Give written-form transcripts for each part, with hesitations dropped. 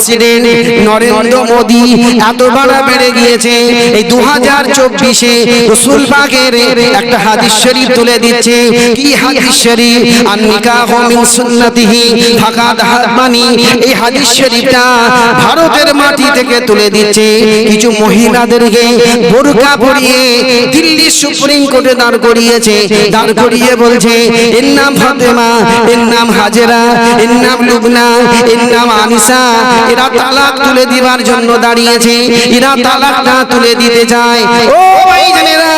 President Narendra Modi এতবার বেড়ে গিয়েছে। এই 2024-এ রাসূল পাকের একটা হাদিস শরীফ তুলে দিচ্ছে। কি হাদিস শরীফ? আন-নিকাহু মিন সুন্নতিহি ফাকাদ হাব্বানি। এই হাদিস শরীফটা ভারতের মাটি থেকে তুলে দিচ্ছে। কিছু মহিলাদেরকে বোরকা পরিয়ে দিল্লি সুপ্রিম কোর্টে দাঁড় করিয়েছে। দাঁড় করিয়ে বলছে এর নাম ফাতেমা, এর নাম হাজেরা, এর নাম লুবনা, এর নাম আনিসা। এরা তালাক তুলে দিবার জন্য দাঁড়িয়েছে। এরা তালাকটা তুলে দিতে যায়। ও ভাইজানেরা,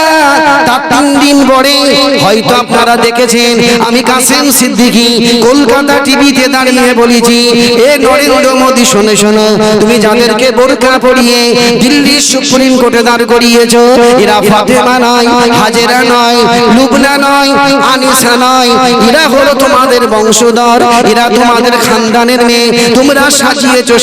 তার 3 দিন পরে হয়তো আপনারা দেখেছেন, আমি কাসেম সিদ্দিকী কলকাতা টিভিতে দাঁড়িয়ে বলেছি, এ নরেন্দ্র মোদি শোনো শোনো, তুমি যাদেরকে বোরকা পরিয়ে দিল্লির সুপ্রিম কোর্টে দাঁড় করিয়েছো, এরা ফাতেমা নয়, হাজেরা নয়, লুবনা নয়, আনিসা নয়, এরা হলো তোমাদের বংশধর, এরা তোমাদের খানদানের মেয়ে। তোমরা সাজিয়েছো।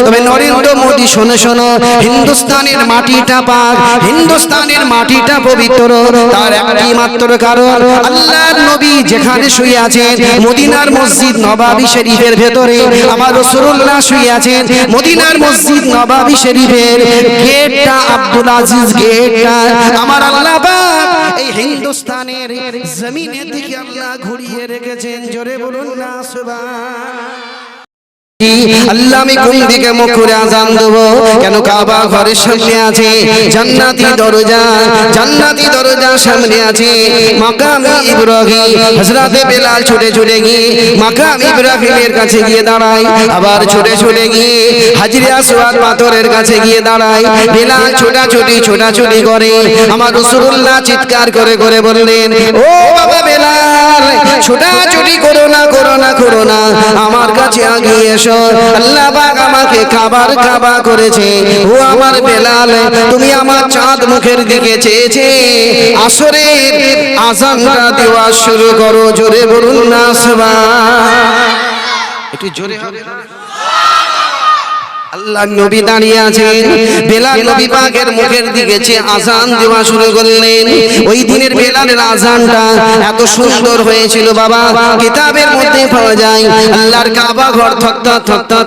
তবে নরেন্দ্র মোদি শোনো শোনো, হিন্দুস্তানের মাটিটা পাক, হিন্দুস্তানের মাটিটা পবিত্র। তার একটি মাত্র কারণ, আল্লাহর নবী যেখানে শুয়ে আছেন মদিনার মসজিদ নববী শরীফের ভেতরে, আমার রাসূলুল্লাহ শুয়ে আছেন মদিনার মসজিদ নববী শরীফের গেটটা, আব্দুল আজিজ গেটটা আমার আল্লাহ পাক এই হিন্দুস্তানের জমিনের দিকে আল্লাহ ঘুরিয়ে রেখেছেন। জোরে বলুন না সুবহান। আল্লাহ আমি কোন দিকে মুখ করে আযান দেব? কেন কাবা ঘরের সামনে আছে জান্নাতি দরজা, জান্নাতি দরজা সামনে আছে মাকামে ইব্রাহিম। হযরতে বেলাল ছুটে ছুটে গিয়ে মাকাম ইব্রাহিমের কাছে গিয়ে দাঁড়ায়, আবার ছুটে ছুটে গিয়ে হাজরে আসওয়াদ পাথরের কাছে গিয়ে দাঁড়ায়। বেলাল ছোটাছুটি করে। আমার রাসূলুল্লাহ চিৎকার করে করে বললেন, ও বাবা বেলাল, ছোটাছুটি করো না, আমার কাছে আগিয়ে এসো। আল্লাহ পাক আমাকে কাবা করেছে। ও আমার বেলাল, তুমি আমার চাঁদ মুখের দিকে চেয়েছে, আসরের আযানটা দেওয়া শুরু করো। জোরে বলুন না সুবহান। একটু জোরে হবে। আল্লাহ নবী দাঁড়িয়ে আছেন, বেলাল নবী পাকের মুখের দিকে চেয়ে আযান দেওয়া শুরু করলেন। ওই দিনের বেলালের আযানটা এত সুন্দর হয়েছিল বাবা, কিতাবের মধ্যে পাওয়া যায়। আল্লাহর কাবা ঘর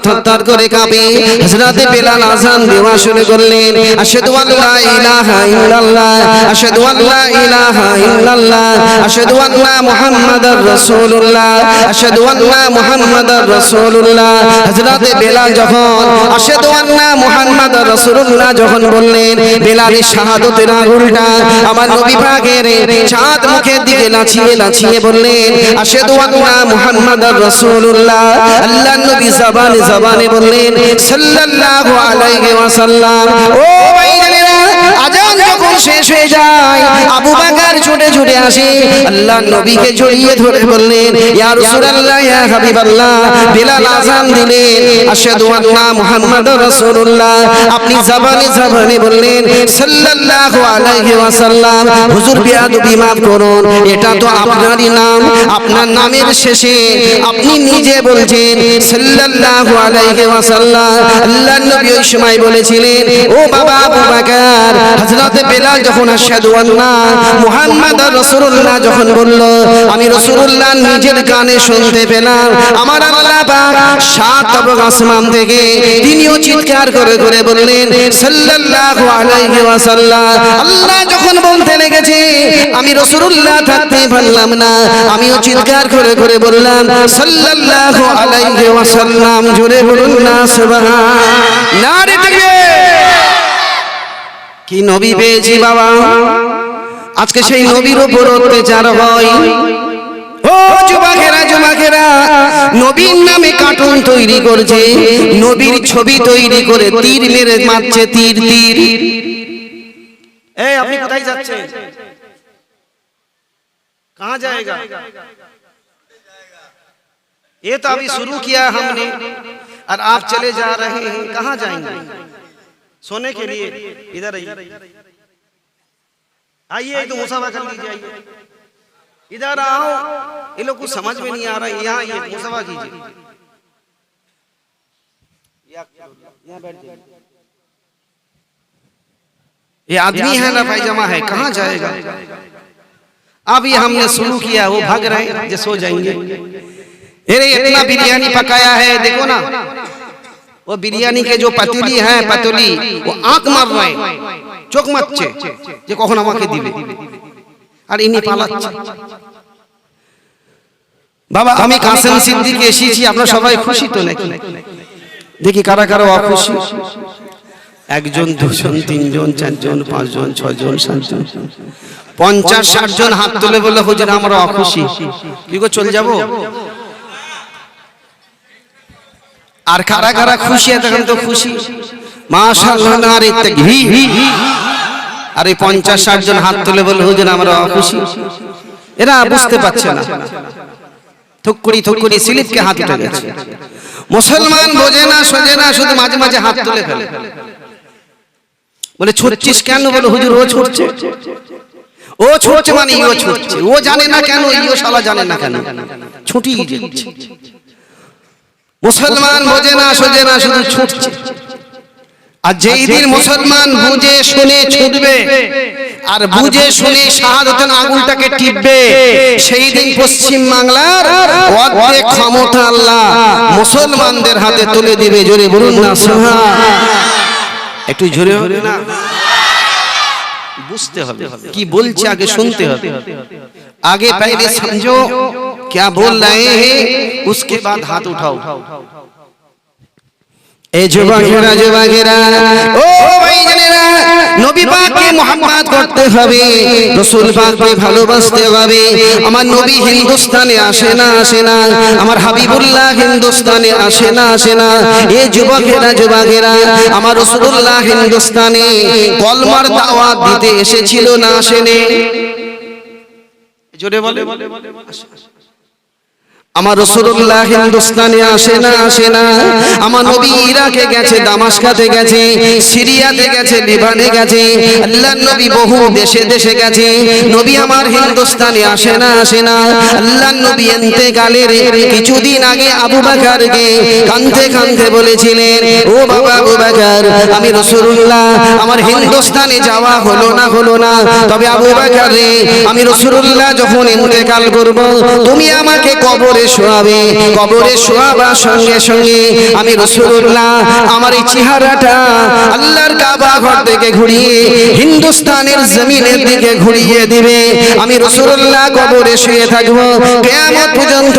থরথর করে কাঁপে। হযরতে বেলাল আযান দেওয়া শুরু করলেন, আশহাদু আল্লা ইলাহা ইল্লাল্লাহ, আশহাদু আল্লা ইলাহা ইল্লাল্লাহ, আশহাদু আন্না মুহাম্মাদার রাসূলুল্লাহ, আশহাদু আন্না মুহাম্মাদার রাসূলুল্লাহ। হযরতে বেলাল যখন আশহাদু আন্না মুহাম্মাদার রাসূলুল্লাহ যখন বললেন, বেলালের শাহাদাতের আঙুলটা আমার নবী পাকের চাঁদ মুখের দিকে লাচিয়ে বললেন, আশহাদু আন্না মুহাম্মাদার রাসূলুল্লাহ। আল্লাহর নবী জবানে বললেন সাল্লাল্লাহু আলাইহি ওয়াসাল্লাম। ও ভাইজানেরা, আযান যখন শেষ হয়ে যায়, আবু বকর ছুটে আসে, আল্লাহর নবীকে জড়িয়ে ধরে বললেন, ইয়া রাসূলুল্লাহ, ইয়া হাবিবাল্লাহ। বেলাল আযান দিলেন, আশহাদু আন্না মুহাম্মাদুর রাসূলুল্লাহ। আপনি জবানে বললেন সাল্লাল্লাহু আলাইহি ওয়াসাল্লাম। হুজুর বেয়াদবি মাফ করুন, এটা তো আপনারই নাম, আপনার নামের শেষে আপনি নিজে বলছেন সাল্লাল্লাহু আলাইহি ওয়াসাল্লাম। আল্লাহর নবী ওই সময় বলেছিলেন, ও বাবা আবু বকর, হযরতে বেলাল যখন আশহাদু আন্না মুহাম্মাদুর রাসূলুল্লাহ যখন বলল, আমি রাসূলুল্লাহ নিজের কানে শুনতে পেলাম। আমার আল্লাহ পাক 7 তবক আসমান থেকে তিনিও চিৎকার করে করে বললেন সাল্লাল্লাহু আলাইহি ওয়াসাল্লাম। আল্লাহ যখন বলতে লেগেছে, আমি রাসূলুল্লাহ থাকতে পারলাম না, আমিও চিৎকার করে করে বললাম সাল্লাল্লাহু আলাইহি ওয়াসাল্লাম। জোরে বলুন না সুবহান। নারে তাকবীর। কি নবী পেয়েছি বাবা, আজকে সেই নবীর উপর অত্যাচার হয়। ও যুবকেরা, নবীর নামে কার্টুন তৈরি করছে, নবীর ছবি তৈরি করে তীর মেরে মারছে, তীর। এই আপনি কোথায় যাচ্ছেন? कहां जाएगा? ये तो अभी शुरू किया हमने और आप चले जा रहे हैं, कहां जाएंगे? सोने के लिए इधर आइए, तो मुसाफा कर लीजिए, आइए इधर आओ। ये लोग कुछ समझ में नहीं आ रहा है, यहाँ ये मुसाफा कीजिए, यहाँ बैठ जाइए। ये आदमी है ना पायजामा है, कहाँ जाएगा? अब ये हमने शुरू किया, वो भाग रहे हैं, जो सो जाएंगे। अरे इतना बिरयानी पकाया है, देखो ना, वो बिरयानी के जो पतली है पतली वो आंख मार रहे চোখ মারছে যে কখন আমাকে দিবে আর ইনি পালাচ্ছে বাবা আমি কাসেম সিদ্দিকী এসেছি আপনারা সবাই খুশি তো নাকি দেখি কারা কারা অখুশি একজন দুজন তিনজন চারজন পাঁচজন ছয়জন সাতজন 50-60 জন হাত তুলে বললে হুজুর আমরা অখুশি কি গো চলে যাব আর কারা কারা খুশি এখন তো খুশি মাশাআল্লাহ নারে তাকবীর আর এই 50-60 জন হাত তুলে বললে হুজুর আমরা অখুশি এরা বুঝতে পারছে না থুককুড়ি থুককুড়ি স্লিপকে হাত উঠে গেছে মুসলমান বোঝে না সোজে না শুধু মাঝে মাঝে হাত তুলে ফেলে বলে ছুটছিস কেন বলে হুজুর ও ছুটছে ও ছুটছে মানে ইও ছুটছে ও জানে না কেন ইও শালা জানে না কেন ছুটি যাচ্ছে মুসলমান বোঝে না সোজে না শুধু ছুটছে আর যেই দিন মুসলমান বুঝে শুনে ছুটবে আর বুঝে শুনে শাহাদাতের আগুনটাকে টিপবে সেই দিন পশ্চিম বাংলার অর্ধেক ক্ষমতা আল্লাহ মুসলমানদের হাতে তুলে দিবে জোরে বলুন না সুবহান একটু জোরে হবে না বুঝতে হবে কি বলছে আগে শুনতে হবে आगे पहले समझो क्या बोल रहे हैं उसके बाद हाथ उठाओ ए जुबागेरा जुबागेरा ओ भाईजानेरा নবী পাককে মুহাম্মদ করতে হবে রাসূল পাককে ভালোবাসতে হবে আমার নবী হিন্দুস্তানে আসে না আমার হাবিবুল্লাহ হিন্দুস্তানে আসে না এই যুবকেরা আমার রাসূলুল্লাহ হিন্দুস্তানে কলমার দাওয়াত দিতে এসেছিল না আসেনি জোরে বলে আমার রাসূলুল্লাহ হিন্দুস্তানে আসে না আমার নবী ইরাকে গেছে দামাস্কাতে গেছে সিরিয়াতে গেছে লিবানে গেছে আল্লাহর নবী বহু দেশে দেশে গেছে নবী আমার হিন্দুস্তানে আসে না আল্লাহর নবী ইন্তেকালের কিছুদিন আগে আবু বকরকে কাঁদতে বলেছিলেন ও বাবা আবু বকর আমি রাসূলুল্লাহ আমার হিন্দুস্তানে যাওয়া হলো না তবে আবু বকর রে আমি রাসূলুল্লাহ যখন ইন্তেকাল করব তুমি আমাকে কবরে শোয়াবার সঙ্গে সঙ্গে আমি রাসূলুল্লাহ আমার এই চেহারাটা আল্লাহর কাবা ঘর থেকে ঘুরিয়ে হিন্দুস্তানের জমিনের দিকে ঘুরিয়ে দিবে আমি রাসূলুল্লাহ কবরে শুয়ে থাকব কিয়ামত পর্যন্ত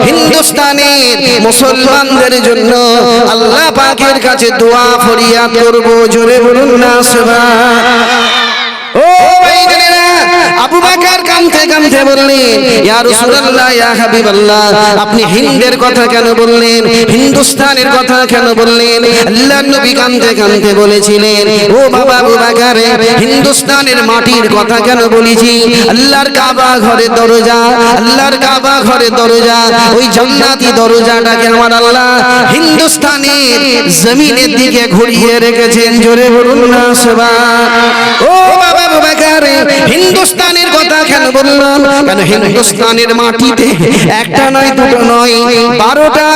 হিন্দুস্তানের মুসলমানদের জন্য আল্লাহ পাকের কাছে দোয়া ফরিয়াদ করব জোরে বলুন না সুবহান ও ভাইজানেরা আবু বকর কাঁদতে বললেন ইয়া রাসূলুল্লাহ ইয়া হাবিবাল্লাহ আপনি হিন্দের কথা কেন বললেন হিন্দুস্তানের কথা কেন বললেন আল্লাহর নবী কাঁদতে বলেছিলেন ও বাবা আবু বকর হিন্দুস্তানের মাটির কথা কেন বলেছি আল্লাহর কাবা ঘরের দরজা ওই জান্নাতি দরজাটাকে আমার আল্লাহ হিন্দুস্তানের জমিনের দিকে ঘুরিয়ে রেখেছেন জোরে বলুন না সুবহান ও বাবা আবু বকর হিন্দুস্তানের কথা কেন বললাম কেন হিন্দুস্তানের মাটিতে একটা নয় দুটো নয় 12টা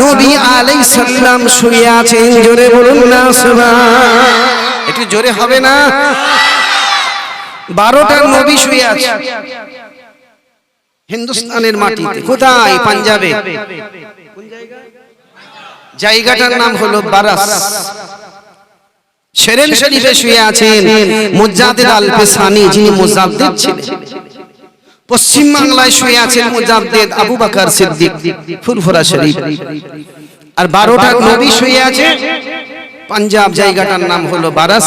নবী আলাইহিস সালাম শুয়ে আছেন জোরে বলুন না সুবহান একটু জোরে হবে না 12টা নবী শুয়ে আছে হিন্দুস্তানের মাটিতে কোথায় পাঞ্জাবে কোন জায়গাটার নাম হলো বারাস শেরেন শরীফে শুয়ে আছেন মুজাদ্দিদ আল পেসানি যিনি মুজাদ্দিদ ছিলেন পশ্চিম বাংলায় শুয়ে আছেন মুজাদ্দিদ আবু বকর সিদ্দিক ফুরফুরা শরীফ আর 12টা নবী শুয়ে আছে পাঞ্জাব জায়গাটার নাম হলো বারাস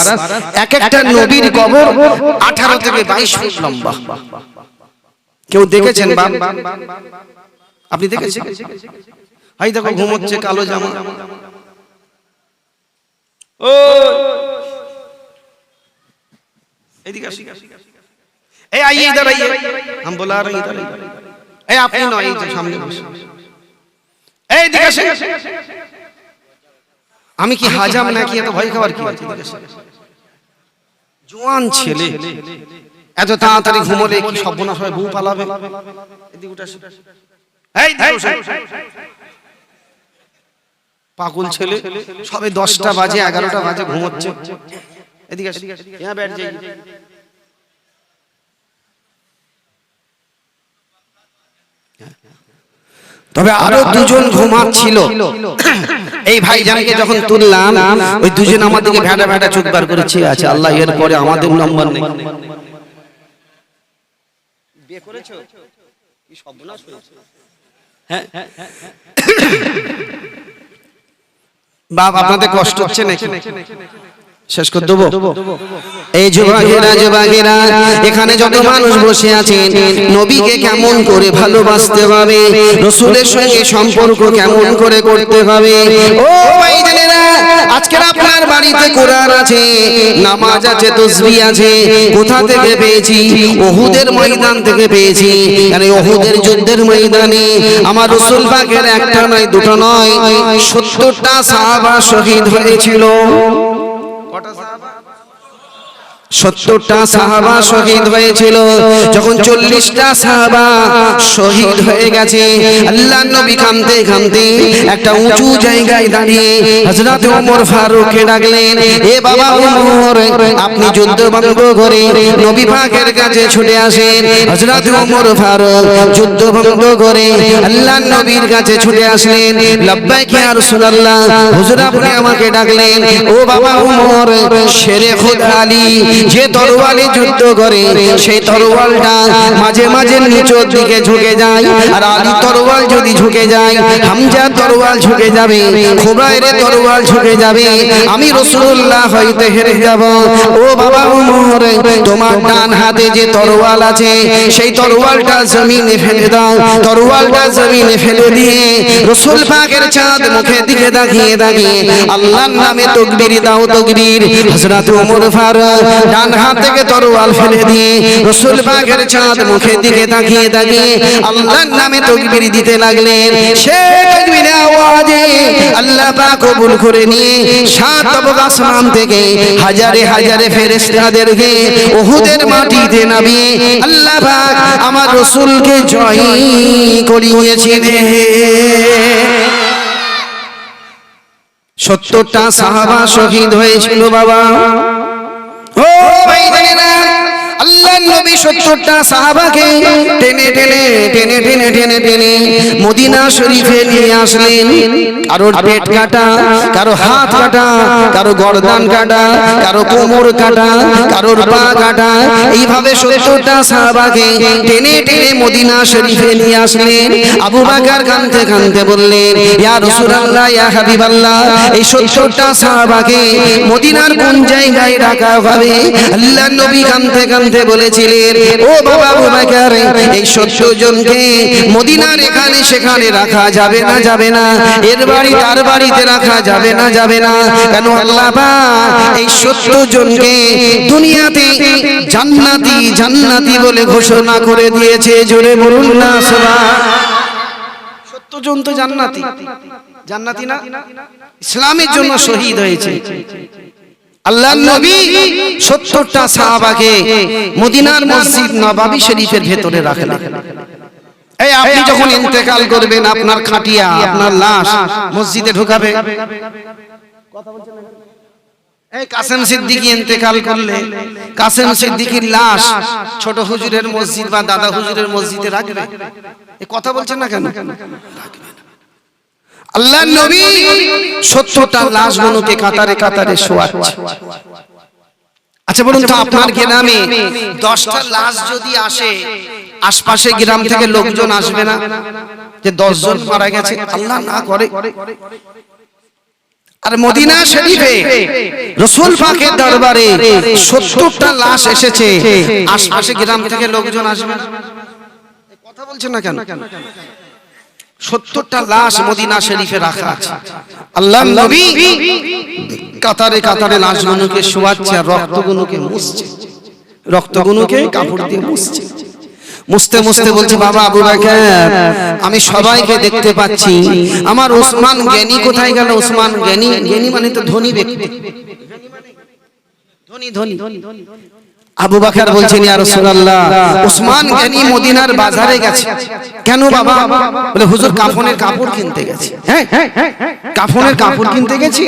এক একটা নবীর কবর 18 থেকে 22 ফুট লম্বা কেউ দেখেছেন বাপ আপনি দেখেছেন ভাই দেখো ঘুমোচ্ছে কালো জামা ओ ए आइए इधर आइए हम बुला रहे हैं इधर ए आप नहीं आइए सामने बसो ए दिखा से আমি কি হাজাম নাকি এত ভয় খাবার কি জওয়ান ছেলে এত তাড়াতাড়ি ঘুমোলে কি সর্বনাশ হয় বউ পালাবে এদিকে উঠে এই দেখো পাগল ছেলে সবে 10টা বাজে 11টা বাজে ঘুমোচ্ছে এদিকে यहां बैठ जाइए तो তবে আরো দুজন ঘুমাচ্ছিল। এই ভাইজানকে যখন তুললাম ওই দুজন আমার দিকে ভেড়া ভেড়া চোখ বার করেছে। আচ্ছা আল্লাহ, এর পরে আমাদের নম্বর নেই। বিয়ে করেছো? কি সর্বনাশ হয়েছে। হ্যাঁ বাপ, আপনাদের কষ্ট হচ্ছে নাকি? শেষ করে দেবো। এই যুবকেরা এখানে যত মানুষ বসে আছেন, নবীকে কেমন করে ভালোবাসতে হবে, রাসূলের সঙ্গে সম্পর্ক কেমন করে করতে হবে। ও ভাইজানেরা, আজকের আপনার বাড়িতে কোরআন আছে, নামাজ আছে, তাসবিহ আছে, কোথা থেকে পেয়েছি? উহুদের ময়দান থেকে পেয়েছি। আর এই উহুদের যুদ্ধের ময়দানে আমার রাসূল পাকের একটা নয়, দুটো নয়, 70টা সাহাবা শহীদ হয়েছিল। 70টা সাহাবা শহীদ হয়েছিল। যখন 40টা সাহাবা শহীদ হয়ে গেছে, আল্লাহর নবী কাঁদতে কাঁদতে একটা উঁচু জায়গায় দাঁড়িয়ে হযরত ওমর ফারুককে ডাকলেন, এ বাবা ওমর, আপনি যুদ্ধ ভঙ্গ করে নবী পাকের কাছে ছুটে আসেন। হযরত ওমর ফারুক যুদ্ধ ভঙ্গ করে আল্লাহর নবীর কাছে ছুটে আসলেন। লাব্বাইক ইয়া রাসূলুল্লাহ, হুজুর আপনি আমাকে ডাকলেন। ও বাবা ওমর, শেরে খুদা আলী যে তরোয়ালে যুদ্ধ করে, সেই তরোয়ালটা মাঝে মাঝে নিচের দিকে ঝুঁকে যায়। আর আলী তরোয়াল যদি ঝুঁকে যায়, হামজা তরোয়াল ঝুঁকে যাবে, খুবাইরের তরোয়াল ঝুঁকে যাবে, আমি রাসূলুল্লাহ হইতে হেরে যাব। ও বাবা ওমর, তোমার ডান হাতে যে তরোয়াল আছে, সেই তরোয়ালটা জমিনে ফেলে দাও। তরোয়ালটা জমিনে ফেলে দিয়ে রাসূল পাকের চাঁদ মুখের দিকে তাকিয়ে তাকিয়ে আল্লাহর নামে তাকবীর দাও, তাকবীর। হযরত ওমর ফারুক ডান হাত থেকে তরোয়াল ফেলে দিয়ে রাসূল পাকের চাঁদ মুখের দিকে তাকিয়ে তাকিয়ে আল্লাহর নামে তাকবীর দিতে লাগলেন। সেই তাকবীরের আওয়াজে আল্লাহ পাক কবুল করে নিয়ে সাত তবক আসমান থেকে হাজারে হাজারে ফেরেশতাদেরকে উহুদের মাটিতে নামিয়ে আল্লাহ পাক আমার রাসূলকে জয় করিয়েছিলেন। 70টা সাহাবা শহীদ হয়েছিল বাবা। ও ভাইজানেরা, আল্লাহর নবী 70টা সাহাবাকে টেনে টেনে টেনে টেনে টেনে টেনে মদিনা শরীফে নিয়ে আসলেন। কারোর পেট কাটা, কারো হাত কাটা, কারো গর্দান কাটা, কারো কোমর কাটা, কারোর পা কাটা, এইভাবে 70টা সাহাবাকে টেনে টেনে মদিনা শরীফে নিয়ে আসলেন। আবু বকর কাঁদতে কাঁদতে বললেন, ইয়া রাসূলুল্লাহ, ইয়া হাবিবাল্লাহ, এই 70টা সাহাবাকে মদিনার কোন জায়গায় রাখা হবে? আল্লাহর নবী কাঁদতে কাঁদতে বলেছিলেন, ও বাবা আবু বকর, এই 70 জনকে মদিনার এখানে সেখানে রাখা যাবে না, যাবে না। এর বাড়ি তার বাড়িতে রাখা যাবে না, যাবে না। কেন? আল্লাহ পাক এই 70 জনকে দুনিয়াতে জান্নাতি জান্নাতি বলে ঘোষণা করে দিয়েছে। জোরে বলুন না সুবহানাল্লাহ। 70 জন তো জান্নাতি, জান্নাতি না? ইসলামের জন্য শহীদ হয়েছে। আল্লাহর নবী 70টা সাহাবাকে মদিনার মসজিদ নববী শরীফের ভেতরে রাখলেন। এই আপনি যখন ইন্তেকাল করবেন, আপনার খাটিয়া, আপনার লাশ মসজিদে ঢোকাবে? কথা বলছেন না? এই কাসেম সিদ্দিকী ইন্তেকাল করলে কাসেম সিদ্দিকীর লাশ ছোট হুজুরের মসজিদ বা দাদা হুজুরের মসজিদে রাখবে? এই কথা বলছেন না কেন? আল্লাহর নবী 70টা লাশগুলোকে কাতারে কাতারে শোয়াচ্ছে। আচ্ছা বলুন তো, আপনার গ্রামে 10টা লাশ যদি আসে, আশপাশে গ্রাম থেকে লোকজন আসবে না যে 10 জন মারা গেছে? আল্লাহ না করে। আর মদিনা শরীফে রাসূল পাকের দরবারে 70টা লাশ এসেছে, আশপাশে গ্রাম থেকে লোকজন আসবে না? কথা বলছেন না কেন? 70টা লাশ মদিনা শরীফে রাখা আছে। আল্লাহর নবী কাতারে কাতারে লাশগুলোকে শোয়াচ্ছে আর রক্তগুলোকে মুছছে, রক্তগুলোকে কাপড় দিয়ে মুছছে। মুছতে মুছতে বলছে, বাবা আবু বকর, আমি সবাইকে দেখতে পাচ্ছি, আমার ওসমান জ্ঞানী কোথায় গেল? ওসমান জ্ঞানী, জ্ঞানী মানে তো ধনী ব্যক্তি, ধনী ধনী। আবু বকর বলছেন, ইয়া রাসূলুল্লাহ, ওসমান জ্ঞানী মদিনার বাজারে গেছে। কেন বাবা? বলে হুজুর কাফনের কাপড় কিনতে গেছে। হ্যাঁ, কাফনের কাপড় কিনতে গেছি।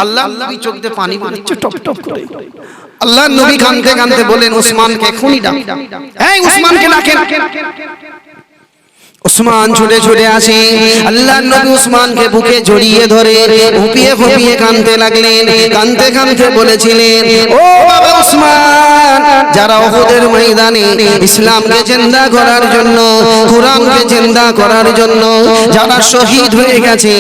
আল্লাহর নবী চোখ দিয়ে পানি পড়ছে টপ টপ করে। আল্লাহর নবী কাঁদতে কাঁদতে বলেন, ওসমানকে এখনই ডাক। এই ওসমানকে ডাকেন। উসমান ছুটে ছুটে আসে, আল্লাহর নবী উসমানকে বুকে জড়িয়ে ধরে হুপিয়ে হুপিয়ে কাঁদতে লাগলেন। কাঁদতে কাঁদতে বলেছিলেন, ও বাবা উসমান, যারা উহুদের ময়দানে ইসলামকে জিন্দা করার জন্য, কোরআনকে জিন্দা করার জন্য যারা শহীদ হয়ে গেছে,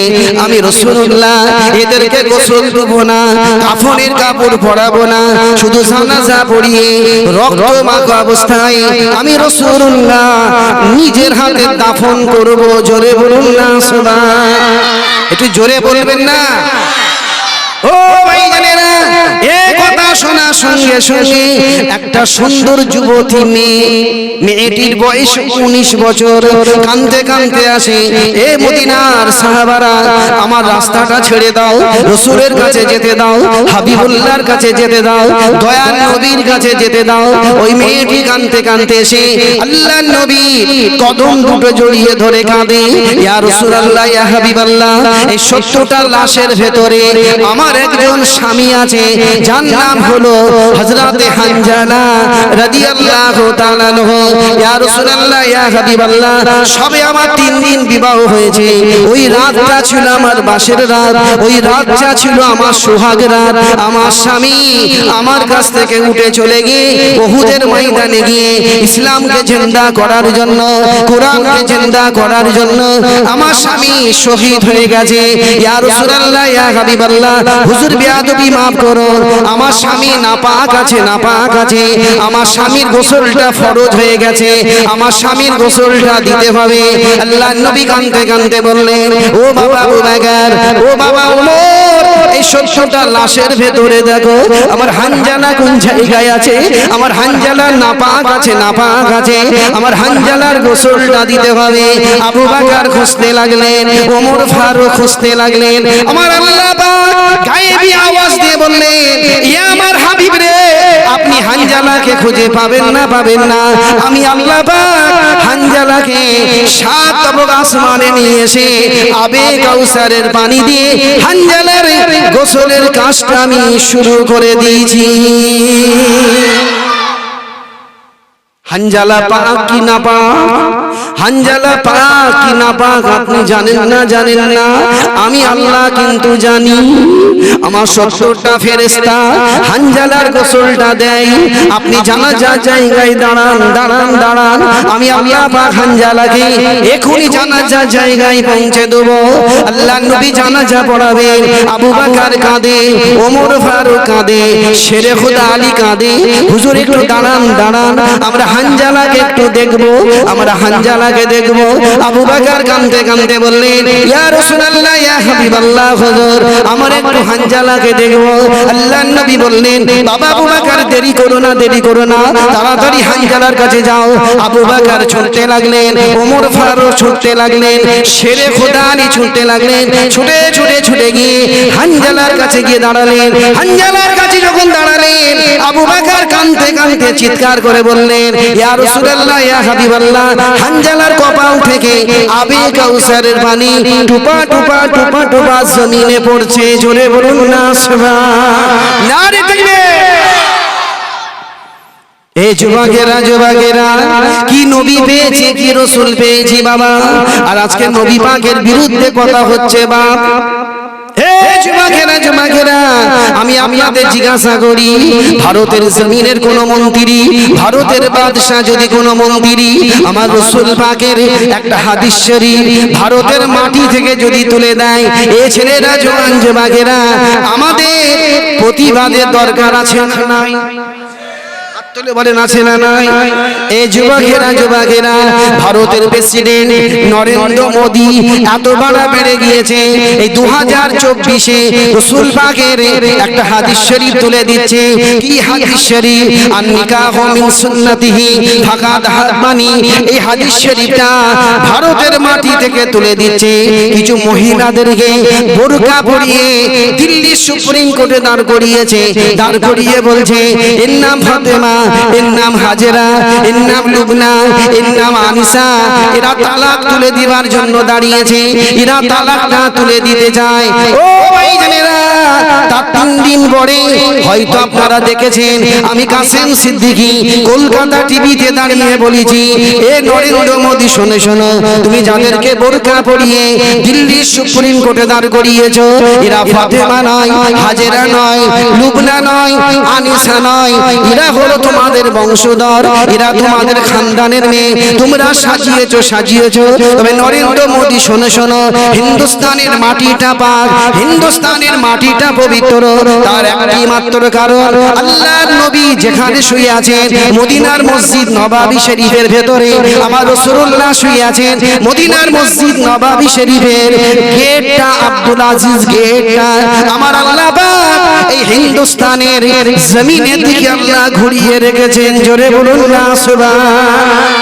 আমি রাসূলুল্লাহ এদেরকে গোসল দেব না, কাফনের কাপড় পরাবো না, শুধু জানাজা পড়িয়ে রক্ত মাখা অবস্থায় আমি রাসূলুল্লাহ নিজের হাতে দাফন করব। জোরে বলুন না সুবহান। একটু জোরে বলবেন না? ও ভাইজানেরা, এই কথা শোনার সঙ্গে সঙ্গে একটা সুন্দর যুবতী মেয়েটির বয়স 19 বছর কাঁদতে কাঁদতে আসে, এ মদিনার সাহাবারা, আমার রাস্তাটা ছেড়ে দাও, রাসূলের কাছে যেতে দাও, হাবিবুল্লাহর কাছে যেতে দাও, দয়াল নবীর কাছে যেতে দাও। ওই মেয়েটি কাঁদতে কাঁদতে এসে আল্লাহর নবী কদম দুটো জড়িয়ে ধরে কাঁদে, ইয়া রাসূলুল্লাহ, ইয়া হাবিবাল্লাহ, এই 70টা লাশের ভেতরে আমার একজন স্বামী আছে, যার নাম হলো হযরতে হানজালা রাদিয়াল্লাহু তাআলা আনহু। ইয়া রাসূলুল্লাহ, ইয়া হাবিবাল্লাহ, সবে আমার 3 দিন বিবাহ হয়েছে। ওই রাতটা ছিল আমার বাসের রাত, ওই রাতটা ছিল আমার সোহাগ রাত। আমার স্বামী আমার কাছ থেকে উঠে চলে গিয়ে উহুদের ময়দানে গিয়ে ইসলামকে জিন্দা করার জন্য, কোরআনকে জিন্দা করার জন্য আমার স্বামী শহীদ হয়ে গেছে। ইয়া রাসূলুল্লাহ, ইয়া হাবিবাল্লাহ, হুজুর বেয়াদবি মাফ করো, আমার স্বামী নাপাক আছে, নাপাক আছে, আমার স্বামীর গোসলটা ফরজ হয়ে গেছে, আমার স্বামীর গোসলটা দিতে হবে। আল্লাহর নবী কাঁদতে কাঁদতে বললেন, ও বাবা আবু বকর, ও বাবা ওমর, এই 70টা লাশের ভেতরে দেখো আমার হানজালা কোন জায়গায় আছে, আমার হানজালা নাপাক আছে, নাপাক আছে, আমার হানজালার গোসলটা দিতে হবে। আবু বকর খুঁজতে লাগলেন, ওমর ফারুক খুঁজতে লাগলেন। আমার আল্লাহ পাক গায়েবী আওয়াজ দিয়ে বললেন, ইয়া আমার হাবিব রে, আপনি হানজালাকে খুঁজে পাবেন না, পাবেন না। আমি আল্লাহ পাক হানজালাকে 7 তবক আসমানে নিয়ে এসে আবে কাউসারের পানি দিয়ে হানজালার গোসলের কাজটা আমি শুরু করে দিয়েছি। হানজালা পাক কি না পাক? হানজালা পাক কি না পাক আপনি জানেন না, জানেন না, আমি আল্লাহ কিন্তু জানি। আমার 70টা ফেরেশতা হানজালার গোসলটা দেয়। আপনি জানাজার জায়গায় দাঁড়ান, দাঁড়ান, দাঁড়ান, আমি আল্লাহ পাক হানজালাকে এখনি জানাজার জায়গায় পৌঁছে দেব। আল্লাহর নবী জানাজা পড়াবেন। আবু বকর কাঁদে, ওমর ফারুক কাঁদে, শেরে খুদা আলী কাঁদে। হুজুর একটু দাঁড়ান, দাঁড়ান, আমরা হানজালাকে একটু দেখবো, আমরা হানজালাকে দেখবো। আবু বকর কাঁদতে কাঁদতে বললেন, ইয়া রাসূলুল্লাহ, ইয়া হাবিবাল্লাহ, হুজুর আমার একটু হানজালাকে দেখবো। আল্লাহর নবী বললেন, বাবা আবু বকর দেরি করো না, দেরি করো না, তাড়াতাড়ি হানজালার কাছে যাও। আবু বকর ছুটতে লাগলেন, ওমর ফারুক ছুটতে লাগলেন, শেরে খুদা আলী ছুটতে লাগলেন। ছুটে ছুটে ছুটে গিয়ে হানজালার কাছে গিয়ে দাঁড়ালেন। হানজালার কাছে যখন দাঁড়ালেন, আবু বকর কাঁদতে কাঁদতে চিৎকার করে বললেন, ইয়া রাসূলুল্লাহ, ইয়া হাবিবাল্লাহ, হানজালার কপাল থেকে আবে কাউসারের পানি টুপা টুপা টুপা টুপা জমিনে পড়ছে। জোরে বলুন না সুবহান। নারে তাকবীর। এ যুবকেরা, যুবকেরা, কি নবী পেয়েছি, কি রাসূল পেয়েছি বাবা, আর আজকে নবী পাকের বিরুদ্ধে কথা হচ্ছে বাপ। আমি আপনাদের জিজ্ঞাসা করি, ভারতের জমিনের কোন মন্ত্রী, ভারতের বাদশাহ যদি কোন মন্ত্রী আমার রাসূল পাকের একটা হাদিস শরীফ ভারতের মাটি থেকে যদি তুলে দেয়, এ ছেলেরা, জওয়ান যুবকেরা, আমাদের প্রতিবাদের দরকার আছে না নাই? বলেন আছে না নাই? এই যুবকেরা, যুবকেরা, ভারতের প্রেসিডেন্ট নরেন্দ্র মোদী এত বাড়া বেড়ে গিয়েছে, এই 2024-এ রাসূল পাকের একটা হাদিস শরীফ তুলে দিচ্ছে। কি হাদিস শরীফ? আন নিকাহু মিন সুন্নতিহি ফাকাদ হামানি। এই হাদিস শরীফটা ভারতের মাটি থেকে তুলে দিচ্ছে। কিছু মহিলাদেরকে বোরকা পরিয়ে দিল্লি সুপ্রিম কোর্টে দাঁড় করিয়েছে, দাঁড় করিয়ে বলছে, এর নাম ফাতেমা, এর নাম হাজেরা, এর নাম লুবনা, এর নাম আনিসা। এরা তালাক তুলে দিবার জন্য দাঁড়িয়েছে, এরা তালাকটা তুলে দিতে চায়। ও ভাইজানেরা, তার 3 দিন পরে হয়তো আপনারা দেখেছেন আমি কাসেম সিদ্দিকী কলকাতা টিভিতে দাঁড়িয়ে বলেছি, এ নরেন্দ্র মোদী শোনো শোনো, তুমি যাদেরকে বোরকা পরিয়ে দিল্লির সুপ্রিম কোর্টে দাঁড় করিয়েছো, এরা ফাতেমা নয়, হাজেরা নয়, লুবনা নয়, আনিসা নয়, এরা হলো তোমাদের বংশধর, এরা তোমাদের খানদানের মেয়ে, তোমরা সাজিয়েছো। তবে নরেন্দ্র মোদী শোনো শোনো, হিন্দুস্তানের মাটিটা পাক, হিন্দুস্তানের মাটিটা পবিত্র, তার একটি মাত্র কারণ আল্লাহর নবী যেখানে শুয়ে আছেন মদিনার মসজিদ নবাবী শরীফের ভেতরে, আমার রাসূলুল্লাহ শুয়ে আছেন মদিনার মসজিদ নবাবী শরীফের গেটটা, আব্দুল আজিজ গেটটা আমার আল্লাহ পাক এই হিন্দুস্তানের জমিনের দিকে আল্লাহ ঘুরিয়ে রেখেছেন। জোরে বলুন না সুবহান।